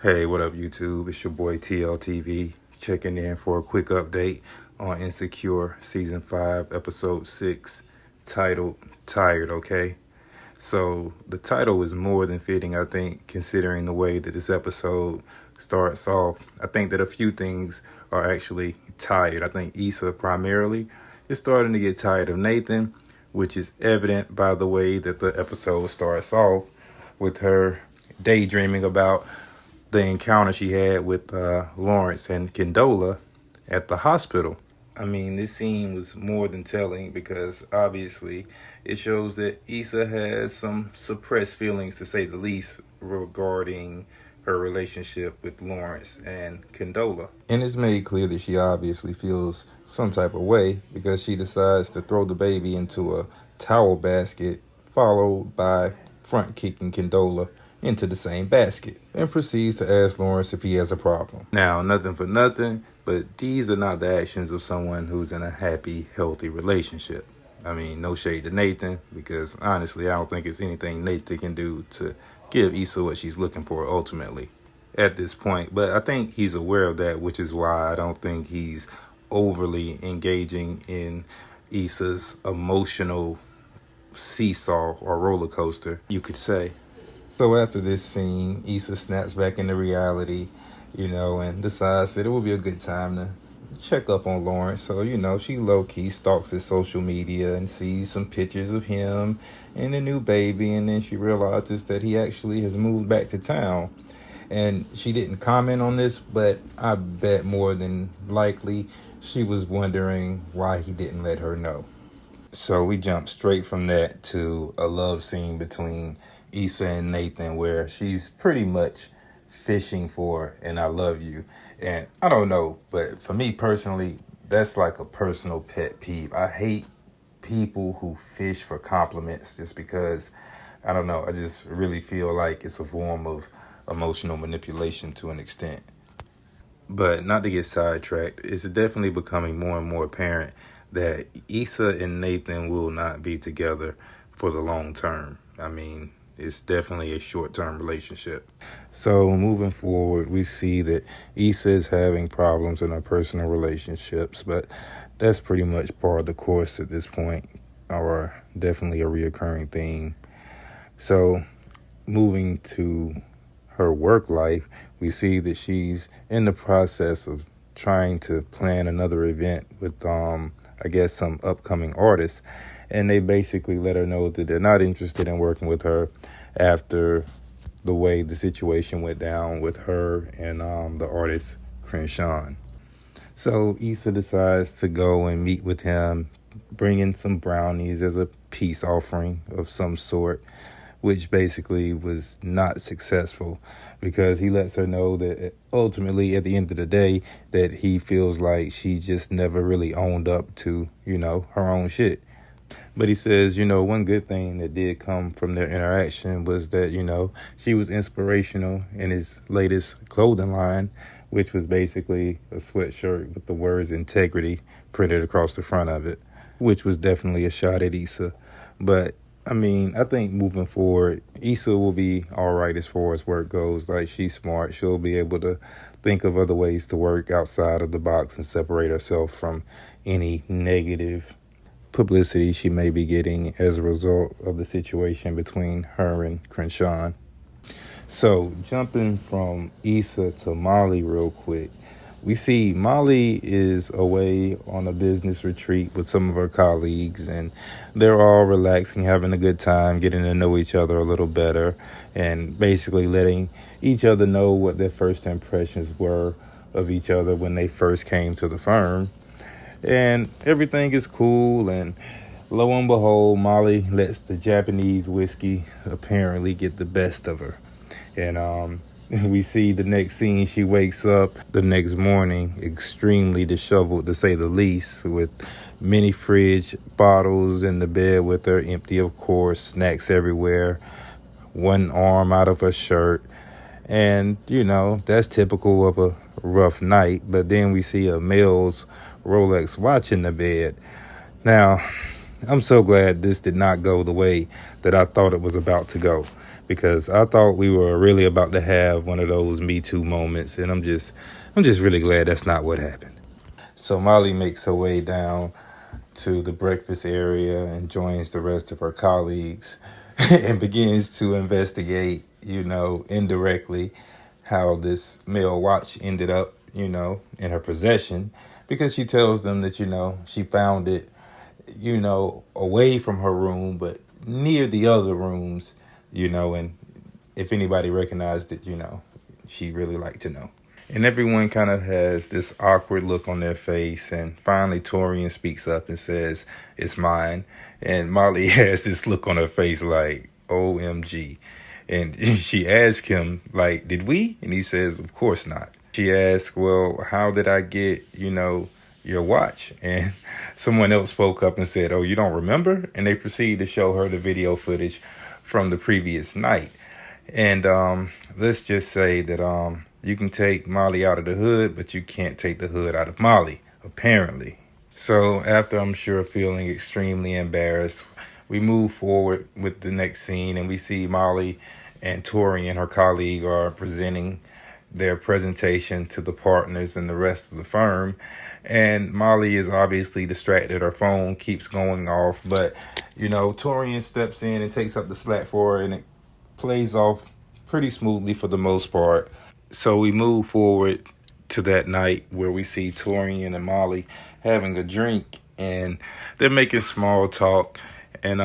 Hey, what up, YouTube? It's your boy TLTV checking in for a quick update on Insecure Season 5, Episode 6, titled Tired, okay? So, the title is more than fitting, I think, considering the way that this episode starts off. I think that a few things are actually tired. I think Issa primarily is starting to get tired of Nathan, which is evident by the way that the episode starts off with her daydreaming about the encounter she had with Lawrence and Condola at the hospital. I mean, this scene was more than telling because obviously it shows that Issa has some suppressed feelings, to say the least, regarding her relationship with Lawrence and Condola. And it's made clear that she obviously feels some type of way because she decides to throw the baby into a towel basket, followed by front kicking Condola into the same basket, and proceeds to ask Lawrence if he has a problem. Now, nothing for nothing, but these are not the actions of someone who's in a happy, healthy relationship. I mean, no shade to Nathan, because honestly, I don't think it's anything Nathan can do to give Issa what she's looking for ultimately at this point. But I think he's aware of that, which is why I don't think he's overly engaging in Issa's emotional seesaw or roller coaster, you could say. So after this scene, Issa snaps back into reality, and decides that it would be a good time to check up on Lawrence. So, she low-key stalks his social media and sees some pictures of him and a new baby, and then she realizes that he actually has moved back to town. And she didn't comment on this, but I bet more than likely she was wondering why he didn't let her know. So we jump straight from that to a love scene between Issa and Nathan, where she's pretty much fishing for an I love you. And I don't know, but for me personally, that's like a personal pet peeve. I hate people who fish for compliments just because, I don't know, I just really feel like it's a form of emotional manipulation to an extent. But not to get sidetracked, it's definitely becoming more and more apparent that Issa and Nathan will not be together for the long term. I mean, it's definitely a short-term relationship. So moving forward, we see that Issa is having problems in her personal relationships, but that's pretty much part of the course at this point, or definitely a reoccurring theme. So moving to her work life, we see that she's in the process of trying to plan another event with, some upcoming artists. And they basically let her know that they're not interested in working with her after the way the situation went down with her and the artist Crenshaw. So Issa decides to go and meet with him, bring in some brownies as a peace offering of some sort, which basically was not successful because he lets her know that ultimately at the end of the day that he feels like she just never really owned up to, her own shit. But he says, one good thing that did come from their interaction was that, she was inspirational in his latest clothing line, which was basically a sweatshirt with the words integrity printed across the front of it, which was definitely a shot at Issa. But I mean, I think moving forward, Issa will be all right as far as work goes. Like, she's smart. She'll be able to think of other ways to work outside of the box and separate herself from any negative publicity she may be getting as a result of the situation between her and Crenshaw. So jumping from Issa to Molly real quick, we see Molly is away on a business retreat with some of her colleagues, and they're all relaxing, having a good time, getting to know each other a little better, and basically letting each other know what their first impressions were of each other when they first came to the firm. And everything is cool, and lo and behold, Molly lets the Japanese whiskey apparently get the best of her. And we see the next scene, she wakes up the next morning extremely disheveled, to say the least, with many fridge bottles in the bed with her, empty of course, snacks everywhere, one arm out of her shirt. And, that's typical of a rough night. But then we see a male's Rolex watch in the bed. Now, I'm so glad this did not go the way that I thought it was about to go, because I thought we were really about to have one of those Me Too moments, and I'm just really glad that's not what happened. So Molly makes her way down to the breakfast area and joins the rest of her colleagues and begins to investigate, indirectly how this male watch ended up, in her possession, because she tells them that, she found it, away from her room, but near the other rooms, and if anybody recognized it, she really liked to know. And everyone kind of has this awkward look on their face. And finally, Torian speaks up and says, "It's mine." And Molly has this look on her face like, OMG. And she asks him, like, "Did we?" And he says, "Of course not." She asks, "Well, how did I get, your watch?" And someone else spoke up and said, "Oh, you don't remember?" And they proceed to show her the video footage from the previous night. And let's just say that you can take Molly out of the hood, but you can't take the hood out of Molly, apparently. So after, I'm sure, feeling extremely embarrassed, we move forward with the next scene, and we see Molly and Tori and her colleague are presenting their presentation to the partners and the rest of the firm. And Molly is obviously distracted. Her phone keeps going off, but, Torian steps in and takes up the slack for her, and it plays off pretty smoothly for the most part. So we move forward to that night where we see Torian and Molly having a drink, and they're making small talk, and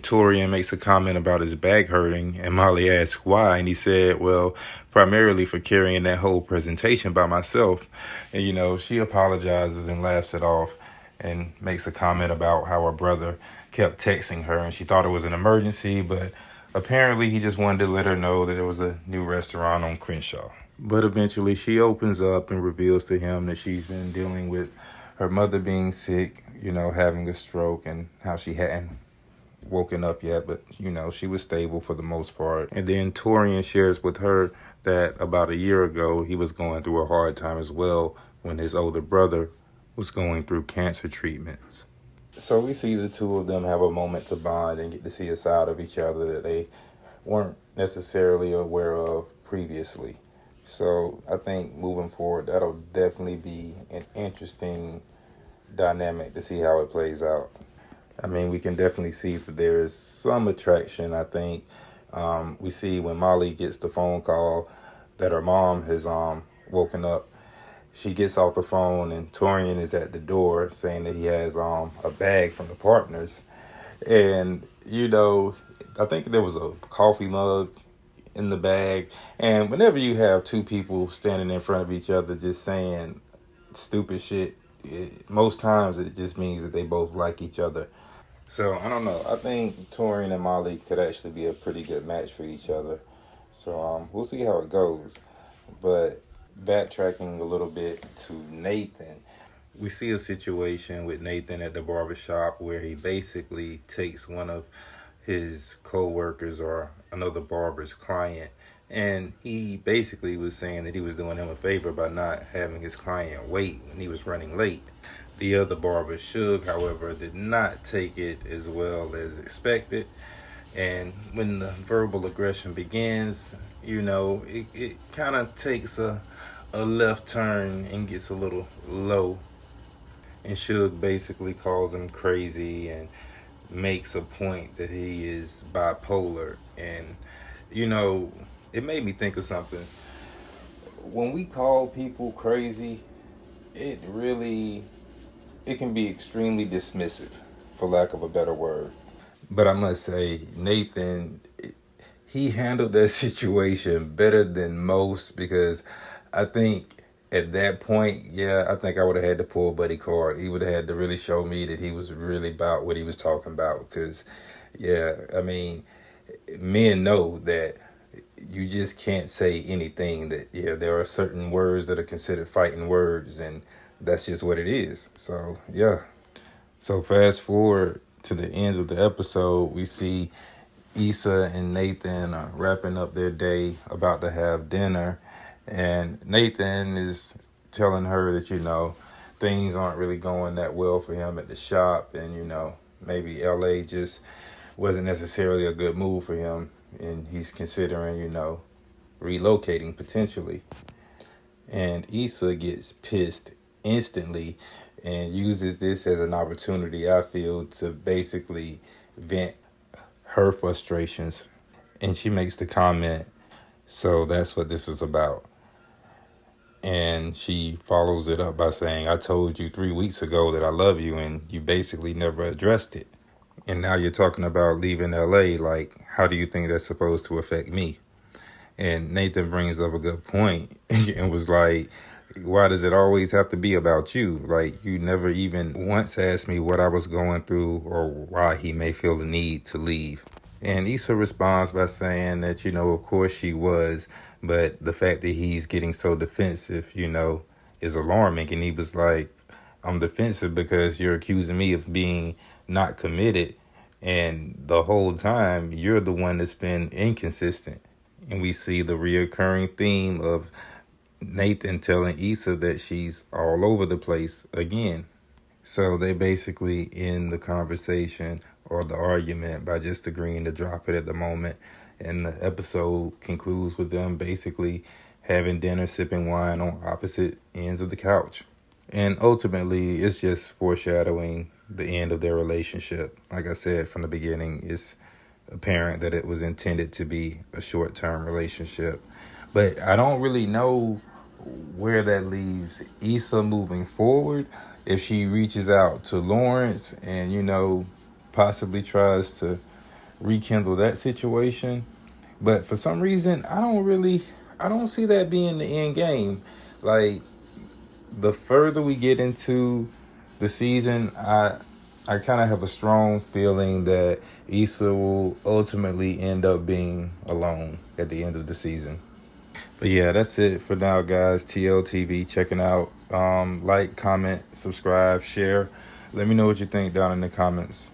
Torian makes a comment about his back hurting, and Molly asks why, and he said, "Well, primarily for carrying that whole presentation by myself." And she apologizes and laughs it off and makes a comment about how her brother kept texting her, and she thought it was an emergency, but apparently he just wanted to let her know that there was a new restaurant on Crenshaw. But eventually she opens up and reveals to him that she's been dealing with her mother being sick, having a stroke, and how she hadn't woken up yet, but, she was stable for the most part. And then Torian shares with her that about a year ago, he was going through a hard time as well when his older brother was going through cancer treatments. So we see the two of them have a moment to bond and get to see a side of each other that they weren't necessarily aware of previously. So I think moving forward, that'll definitely be an interesting dynamic to see how it plays out. I mean, we can definitely see that there is some attraction. I think we see when Molly gets the phone call that her mom has woken up. She gets off the phone, and Torian is at the door saying that he has a bag from the partners. And, I think there was a coffee mug in the bag. And whenever you have two people standing in front of each other just saying stupid shit, most times it just means that they both like each other. So, I don't know. I think Torian and Molly could actually be a pretty good match for each other. So, we'll see how it goes. But backtracking a little bit to Nathan, we see a situation with Nathan at the barbershop where he basically takes one of his co-workers or another barber's client, and he basically was saying that he was doing him a favor by not having his client wait when he was running late. The other barber, Suge, however, did not take it as well as expected. And when the verbal aggression begins, it kind of takes a left turn and gets a little low. And Suge basically calls him crazy and makes a point that he is bipolar. And, it made me think of something. When we call people crazy, it can be extremely dismissive, for lack of a better word. But I must say, Nathan, he handled that situation better than most, because I think at that point, I think I would have had to pull Buddy Card. He would have had to really show me that he was really about what he was talking about. Because, men know that you just can't say anything that, there are certain words that are considered fighting words, and that's just what it is. So, So fast forward to the end of the episode, we see Issa and Nathan are wrapping up their day, about to have dinner. And Nathan is telling her that, things aren't really going that well for him at the shop, and maybe LA just wasn't necessarily a good move for him, and he's considering relocating potentially. And Issa gets pissed instantly and uses this as an opportunity, I feel, to basically vent her frustrations. And she makes the comment, "So that's what this is about." And she follows it up by saying, "I told you 3 weeks ago that I love you, and you basically never addressed it. And now you're talking about leaving LA. Like, how do you think that's supposed to affect me?" And Nathan brings up a good point and was like, "Why does it always have to be about you? Like, you never even once asked me what I was going through or why he may feel the need to leave." And Issa responds by saying that, of course she was, but the fact that he's getting so defensive, is alarming. And he was like, "I'm defensive because you're accusing me of being not committed. And the whole time, you're the one that's been inconsistent." And we see the reoccurring theme of Nathan telling Issa that she's all over the place again. So they basically end the conversation or the argument by just agreeing to drop it at the moment. And the episode concludes with them basically having dinner, sipping wine on opposite ends of the couch. And ultimately, it's just foreshadowing the end of their relationship. Like I said from the beginning, it's apparent that it was intended to be a short-term relationship. But I don't really know where that leaves Issa moving forward. If she reaches out to Lawrence and, possibly tries to rekindle that situation. But for some reason, I don't see that being the end game. Like, the further we get into the season, I kind of have a strong feeling that Issa will ultimately end up being alone at the end of the season. But yeah, that's it for now, guys. TLTV, checking out. Like, comment, subscribe, share. Let me know what you think down in the comments.